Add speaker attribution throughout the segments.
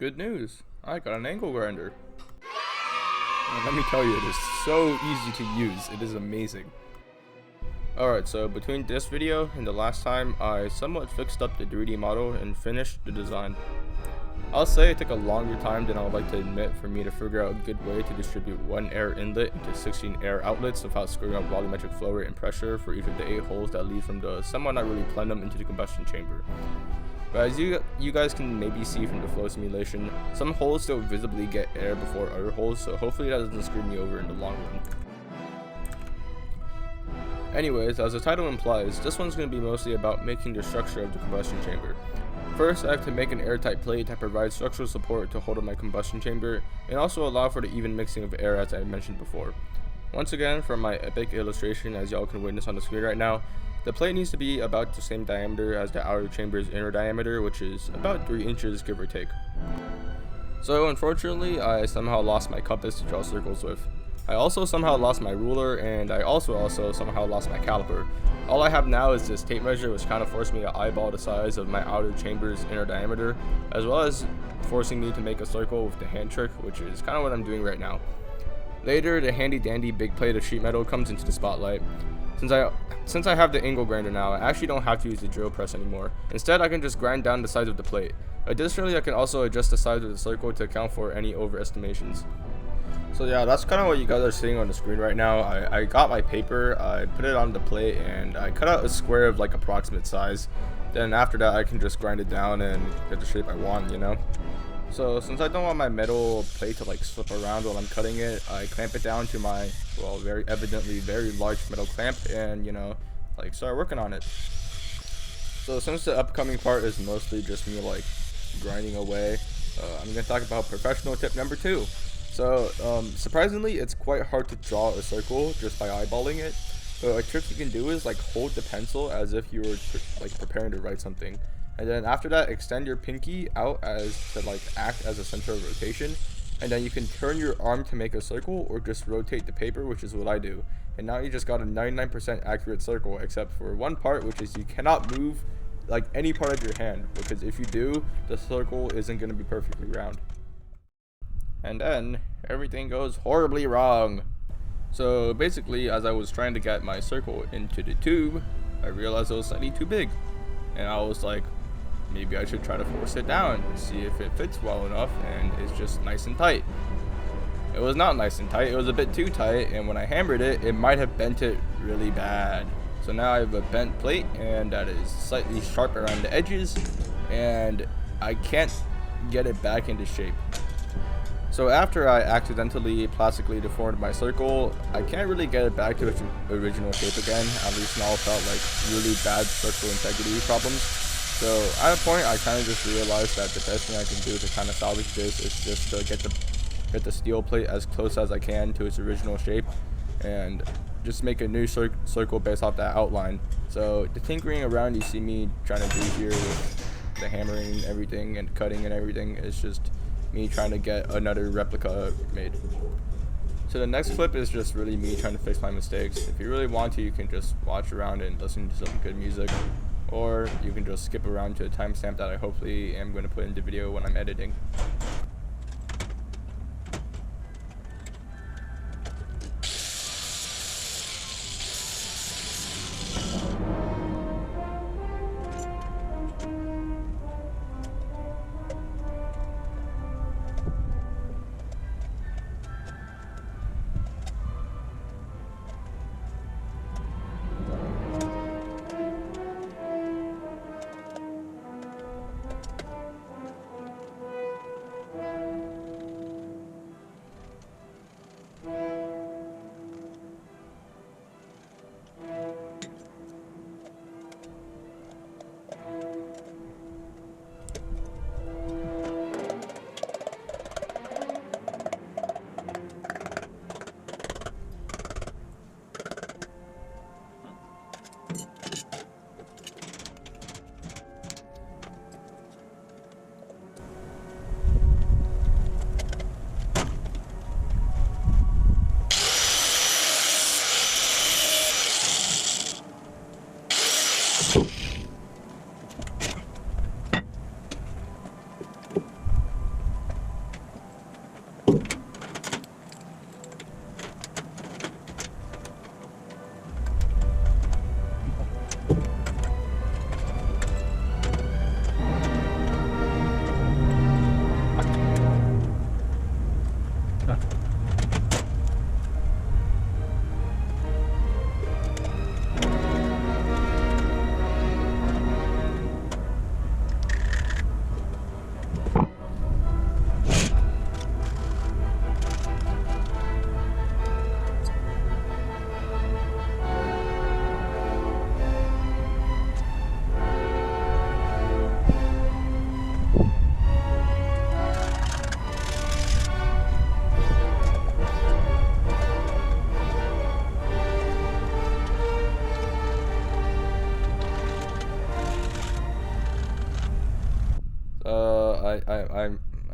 Speaker 1: Good news, I got an angle grinder. And let me tell you, it is so easy to use, it is amazing. Alright, so between this video and the last time, I somewhat fixed up the 3D model and finished the design. I'll say it took a longer time than I would like to admit for me to figure out a good way to distribute one air inlet into 16 air outlets without screwing up volumetric flow rate and pressure for each of the 8 holes that lead from the somewhat not really plenum into the combustion chamber. But as you guys can maybe see from the flow simulation, some holes still visibly get air before other holes, so hopefully that doesn't screw me over in the long run. Anyways, as the title implies, this one's going to be mostly about making the structure of the combustion chamber. First, I have to make an airtight plate that provides structural support to hold up my combustion chamber, and also allow for the even mixing of air as I mentioned before. Once again, for my epic illustration as y'all can witness on the screen right now, the plate needs to be about the same diameter as the outer chamber's inner diameter, which is about 3 inches give or take. So unfortunately, I somehow lost my compass to draw circles with. I also somehow lost my ruler, and I also somehow lost my caliper. All I have now is this tape measure, which kind of forced me to eyeball the size of my outer chamber's inner diameter, as well as forcing me to make a circle with the hand trick, which is kind of what I'm doing right now. Later, the handy dandy big plate of sheet metal comes into the spotlight. Since I have the angle grinder now, I actually don't have to use the drill press anymore. Instead, I can just grind down the size of the plate. Additionally, I can also adjust the size of the circle to account for any overestimations. So yeah, that's kind of what you guys are seeing on the screen right now. I got my paper, I put it on the plate, and I cut out a square of like approximate size. Then after that, I can just grind it down and get the shape I want, you know? So since I don't want my metal plate to like slip around while I'm cutting it, I clamp it down to my, well, very evidently very large metal clamp, and like start working on it. So since the upcoming part is mostly just me like grinding away, I'm gonna talk about professional tip number 2. So surprisingly, it's quite hard to draw a circle just by eyeballing it. But a trick you can do is like hold the pencil as if you were like preparing to write something. And then after that, extend your pinky out as to like act as a center of rotation, and then you can turn your arm to make a circle or just rotate the paper, which is what I do. And now you just got a 99% accurate circle, except for one part, which is you cannot move like any part of your hand, because if you do, the circle isn't going to be perfectly round. And then everything goes horribly wrong. So basically, as I was trying to get my circle into the tube, I realized it was slightly too big, and I was like, maybe I should try to force it down, see if it fits well enough, and it's just nice and tight. It was not nice and tight, it was a bit too tight, and when I hammered it, it might have bent it really bad. So now I have a bent plate, and that is slightly sharp around the edges, and I can't get it back into shape. So after I accidentally plastically deformed my circle, I can't really get it back to its original shape again, at least now felt like really bad structural integrity problems. So at a point, I kind of just realized that the best thing I can do to kind of salvage this is just to get the steel plate as close as I can to its original shape, and just make a new circle based off that outline. So the tinkering around you see me trying to do here with the hammering and everything and cutting and everything is just me trying to get another replica made. So the next clip is just really me trying to fix my mistakes. If you really want to, you can just watch around and listen to some good music, or you can just skip around to a timestamp that I hopefully am going to put in the video when I'm editing.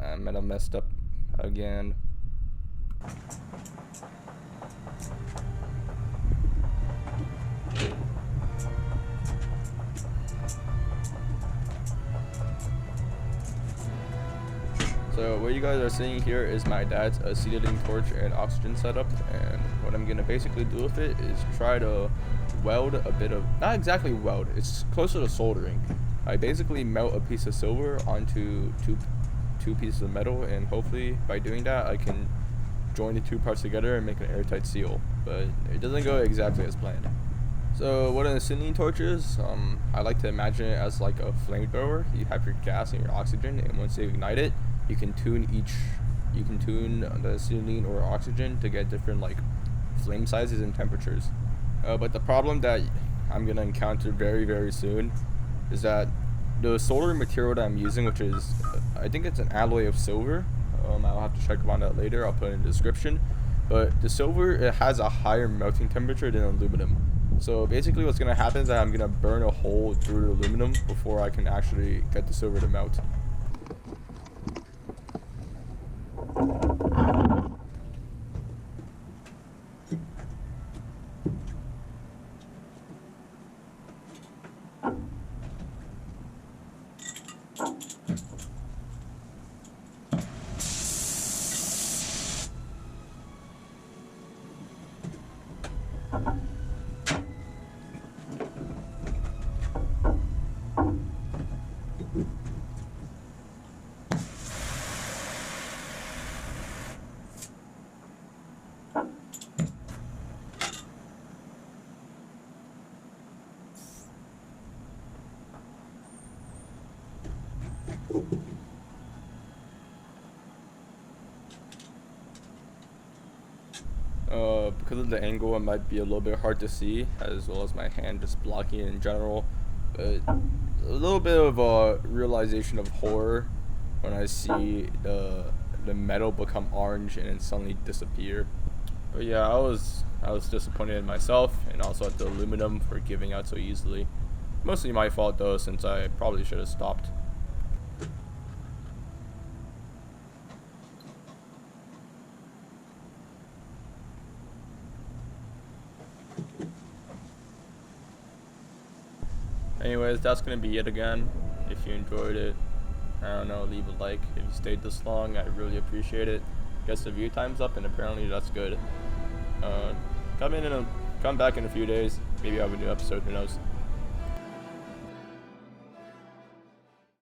Speaker 1: I might have messed up again. So what you guys are seeing here is my dad's acetylene torch and oxygen setup, and what I'm gonna basically do with it is try to weld a bit of, not exactly weld, it's closer to soldering. I basically melt a piece of silver onto two pieces of metal, and hopefully by doing that I can join the two parts together and make an airtight seal, but it doesn't go exactly as planned. So what an acetylene torch is, I like to imagine it as like a flamethrower. You have your gas and your oxygen, and once you ignite it, you can tune the acetylene or oxygen to get different like flame sizes and temperatures. But the problem that I'm gonna encounter very soon is that the soldering material that I'm using, which is I think it's an alloy of silver. I'll have to check on that later. I'll put it in the description. But the silver, it has a higher melting temperature than aluminum. So basically what's gonna happen is that I'm gonna burn a hole through the aluminum before I can actually get the silver to melt. Because of the angle, it might be a little bit hard to see, as well as my hand just blocking it in general. But a little bit of a realization of horror when I see the metal become orange and then suddenly disappear. But yeah, I was disappointed in myself and also at the aluminum for giving out so easily. Mostly my fault though, since I probably should have stopped. Anyways, that's gonna be it again. If you enjoyed it, I don't know, leave a like. If you stayed this long, I really appreciate it. Get the view times up, and apparently that's good. Come back in a few days. Maybe I'll have a new episode. Who knows?